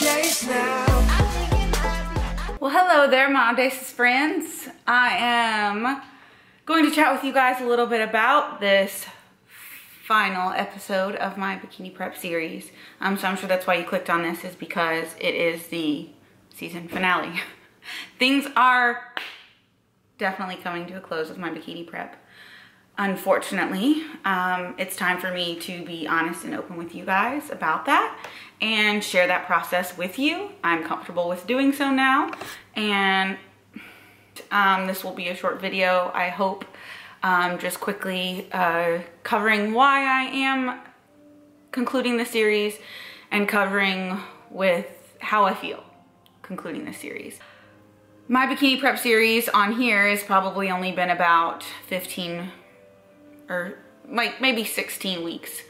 chase now. Well, hello there, my audacious friends. I am going to chat with you guys a little bit about this final episode of my bikini prep series. So I'm sure that's why you clicked on this, is because it is the season finale. Things are definitely coming to a close with my bikini prep. Unfortunately, it's time for me to be honest and open with you guys about that and share that process with you. I'm comfortable with doing so now, and this will be a short video, I hope, just quickly covering why I am concluding the series and covering with how I feel concluding the series. My bikini prep series on here has probably only been about 15 or like maybe 16 weeks.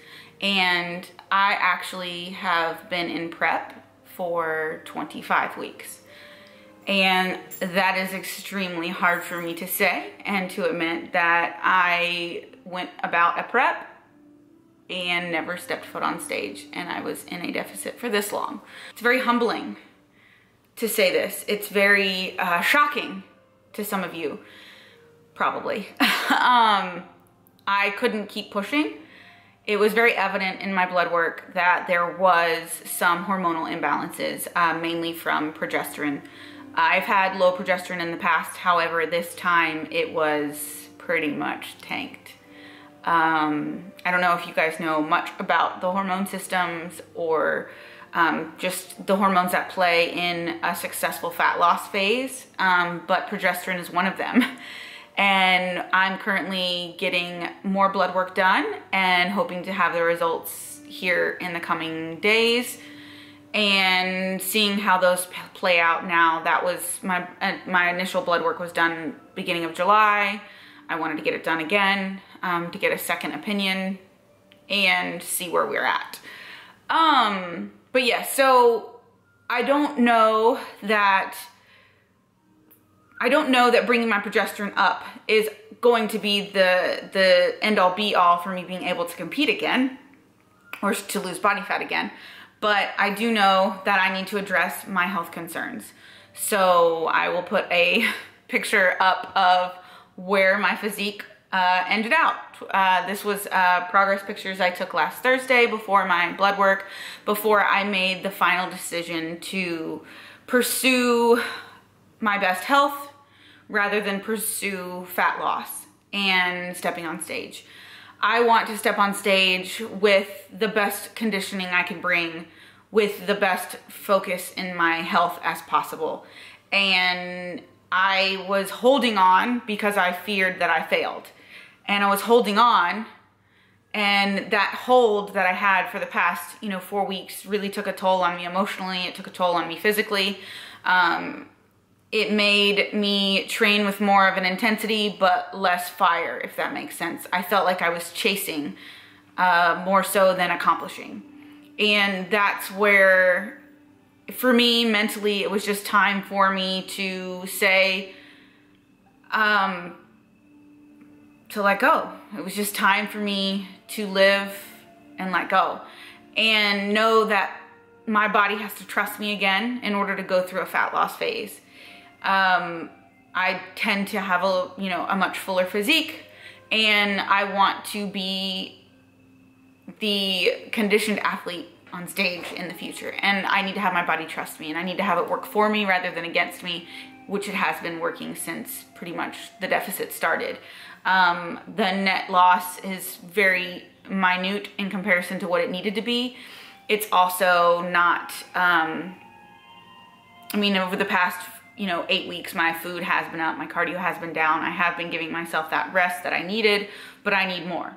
And I actually have been in prep for 25 weeks. And that is extremely hard for me to say and to admit that I went about a prep and never stepped foot on stage, and I was in a deficit for this long. It's very humbling to say this. It's very shocking to some of you, probably. I couldn't keep pushing. It was very evident in my blood work that there was some hormonal imbalances, mainly from progesterone. I've had low progesterone in the past, however, this time it was pretty much tanked. I don't know if you guys know much about the hormone systems or just the hormones that play in a successful fat loss phase, but progesterone is one of them. And I'm currently getting more blood work done and hoping to have the results here in the coming days and seeing how those play out now. That was my initial blood work was done beginning of July. I wanted to get it done again to get a second opinion and see where we're at. But yeah, so I don't know that bringing my progesterone up is going to be the end all be all for me being able to compete again or to lose body fat again. But I do know that I need to address my health concerns. So I will put a picture up of where my physique ended out. This was progress pictures I took last Thursday before my blood work, before I made the final decision to pursue my best health rather than pursue fat loss and stepping on stage. I want to step on stage with the best conditioning I can bring, with the best focus in my health as possible. And I was holding on because I feared that I failed. And I was holding on, and that hold that I had for the past, 4 weeks really took a toll on me emotionally. It took a toll on me physically. It made me train with more of an intensity, but less fire, if that makes sense. I felt like I was chasing more so than accomplishing. And that's where, for me, mentally, it was just time for me to say, to let go. It was just time for me to live and let go. And know that my body has to trust me again in order to go through a fat loss phase. I tend to have a much fuller physique, and I want to be the conditioned athlete on stage in the future. And I need to have my body trust me, and I need to have it work for me rather than against me, which it has been working since pretty much the deficit started. The net loss is very minute in comparison to what it needed to be. It's also not, over the past 8 weeks, my food has been up, my cardio has been down. I have been giving myself that rest that I needed, but I need more.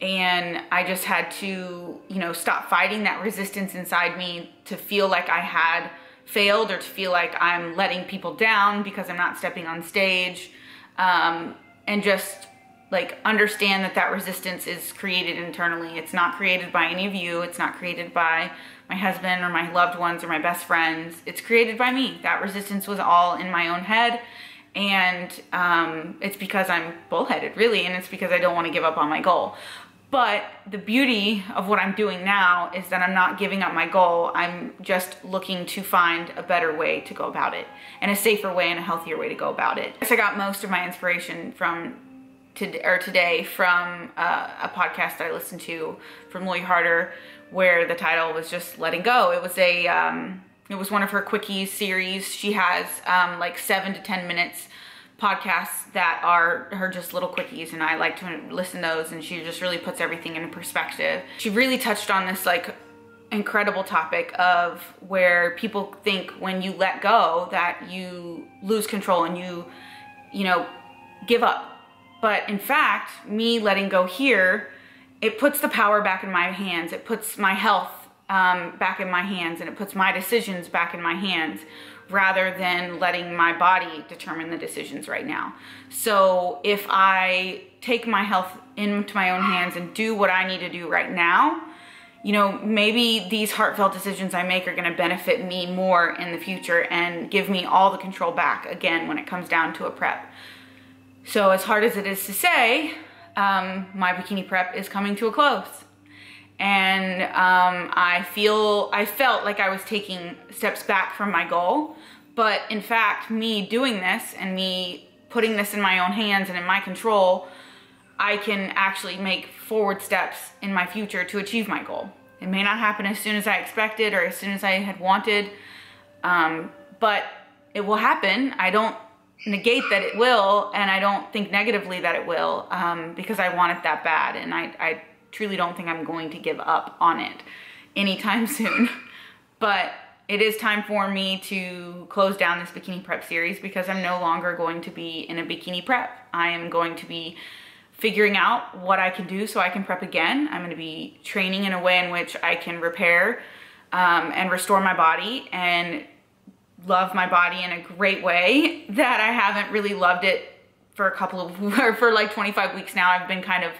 And I just had to, stop fighting that resistance inside me to feel like I had failed or to feel like I'm letting people down because I'm not stepping on stage. And just like understand that resistance is created internally. It's not created by any of you. It's not created by my husband or my loved ones or my best friends. It's created by me. That resistance was all in my own head. And it's because I'm bullheaded, really. And it's because I don't want to give up on my goal. But the beauty of what I'm doing now is that I'm not giving up my goal. I'm just looking to find a better way to go about it, and a safer way and a healthier way to go about it. I got most of my inspiration today from a podcast that I listened to from Lori Harder, where the title was just letting go. It was one of her quickies series. She has like 7 to 10 minutes podcasts that are her just little quickies, and I like to listen to those, and she just really puts everything into perspective. She really touched on this like incredible topic of where people think when you let go that you lose control and you know, give up. But in fact, me letting go here, it puts the power back in my hands. It puts my health back in my hands, and it puts my decisions back in my hands, rather than letting my body determine the decisions right now. So if I take my health into my own hands and do what I need to do right now, you know, maybe these heartfelt decisions I make are gonna benefit me more in the future and give me all the control back again when it comes down to a prep. So as hard as it is to say, my bikini prep is coming to a close. And I felt like I was taking steps back from my goal, but in fact, me doing this and me putting this in my own hands and in my control, I can actually make forward steps in my future to achieve my goal. It may not happen as soon as I expected or as soon as I had wanted, but it will happen. I don't negate that it will, and I don't think negatively that it will, because I want it that bad, and I truly don't think I'm going to give up on it anytime soon. But it is time for me to close down this bikini prep series, because I'm no longer going to be in a bikini prep. I am going to be figuring out what I can do so I can prep again. I'm going to be training in a way in which I can repair and restore my body and love my body in a great way that I haven't really loved it for for like 25 weeks now. I've been kind of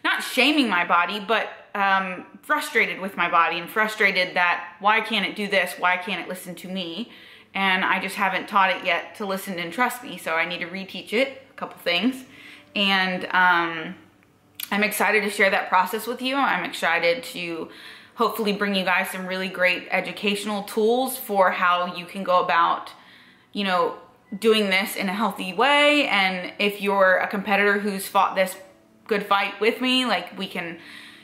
not shaming my body, but frustrated with my body, and frustrated that why can't it do this? Why can't it listen to me? And I just haven't taught it yet to listen and trust me. So I need to reteach it a couple things. And I'm excited to share that process with you. I'm excited to hopefully bring you guys some really great educational tools for how you can go about, you know, doing this in a healthy way. And if you're a competitor who's fought this good fight with me, like we can,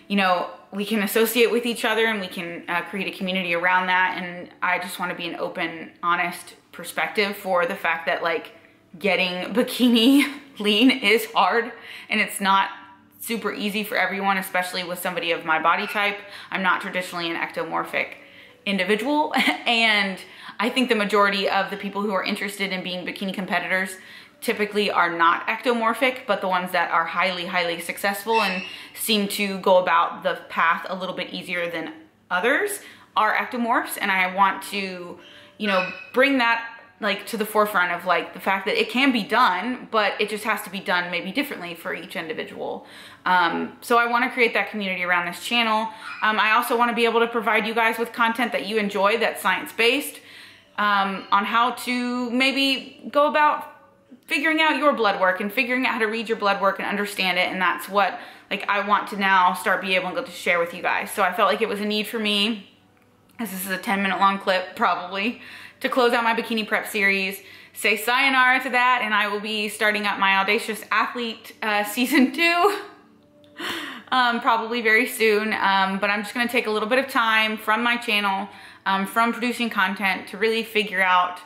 you know, we can associate with each other, and we can create a community around that. And I just want to be an open, honest perspective for the fact that like getting bikini lean is hard, and it's not super easy for everyone, especially with somebody of my body type. I'm not traditionally an ectomorphic individual, and I think the majority of the people who are interested in being bikini competitors typically are not ectomorphic, but the ones that are highly, highly successful and seem to go about the path a little bit easier than others are ectomorphs. And I want to, you know, bring that like to the forefront of like the fact that it can be done, but it just has to be done maybe differently for each individual. So I want to create that community around this channel. I also want to be able to provide you guys with content that you enjoy, that's science-based, on how to maybe go about figuring out your blood work and figuring out how to read your blood work and understand it. And that's what like I want to now start being able to share with you guys. So I felt like it was a need for me, as this is a 10-minute long clip probably, to close out my bikini prep series, say sayonara to that, and I will be starting up my Audacious Athlete season 2 probably very soon. But I'm just gonna take a little bit of time from my channel, from producing content, to really figure out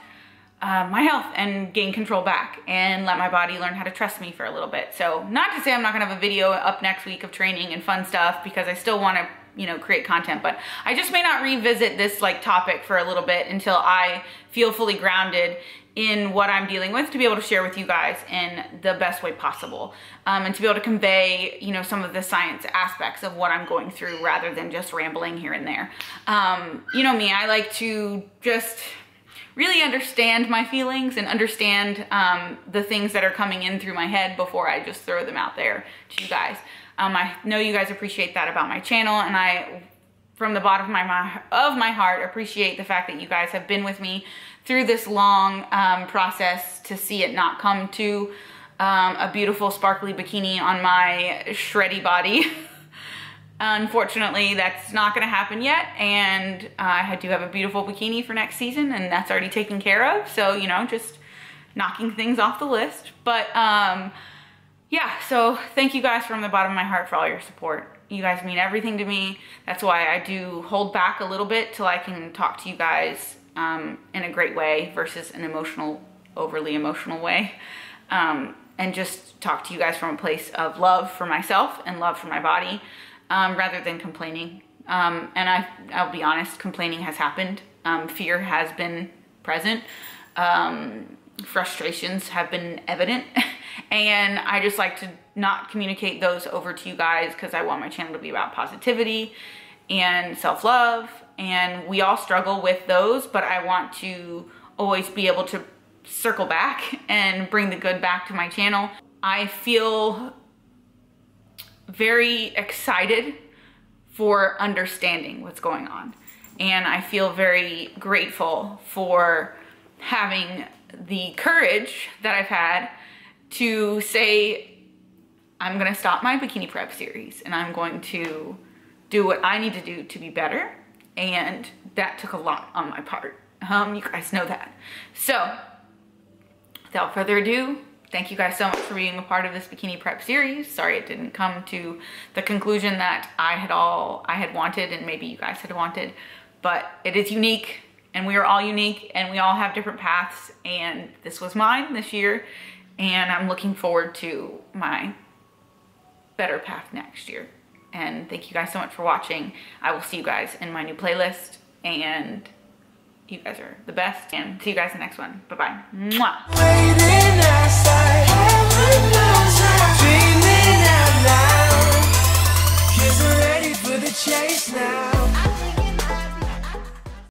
my health and gain control back and let my body learn how to trust me for a little bit. So not to say I'm not gonna have a video up next week of training and fun stuff, because I still wanna, you know, create content, but I just may not revisit this like topic for a little bit until I feel fully grounded in what I'm dealing with, to be able to share with you guys in the best way possible, and to be able to convey, you know, some of the science aspects of what I'm going through, rather than just rambling here and there. You know me, I like to just really understand my feelings and understand the things that are coming in through my head before I just throw them out there to you guys. I know you guys appreciate that about my channel, and I, from the bottom of my heart, appreciate the fact that you guys have been with me through this long process to see it not come to a beautiful sparkly bikini on my shreddy body. Unfortunately, that's not gonna happen yet, and I do have a beautiful bikini for next season, and that's already taken care of. So, you know, just knocking things off the list. But yeah, so thank you guys from the bottom of my heart for all your support. You guys mean everything to me. That's why I do hold back a little bit till I can talk to you guys in a great way versus an overly emotional way. And just talk to you guys from a place of love for myself and love for my body, rather than complaining. And I'll be honest, complaining has happened. Fear has been present. Frustrations have been evident. And I just like to not communicate those over to you guys because I want my channel to be about positivity and self-love. And we all struggle with those, but I want to always be able to circle back and bring the good back to my channel. I feel very excited for understanding what's going on. And I feel very grateful for having the courage that I've had to say, I'm gonna stop my bikini prep series and I'm going to do what I need to do to be better. And that took a lot on my part. You guys know that. So without further ado, thank you guys so much for being a part of this bikini prep series. Sorry it didn't come to the conclusion that I had wanted and maybe you guys had wanted, but it is unique and we are all unique and we all have different paths, and this was mine this year, and I'm looking forward to my better path next year. And thank you guys so much for watching. I will see you guys in my new playlist, and you guys are the best, and see you guys in the next one. Bye-bye. Mwah. Waiting outside, dreaming out loud, 'cause I'm ready for the chase now.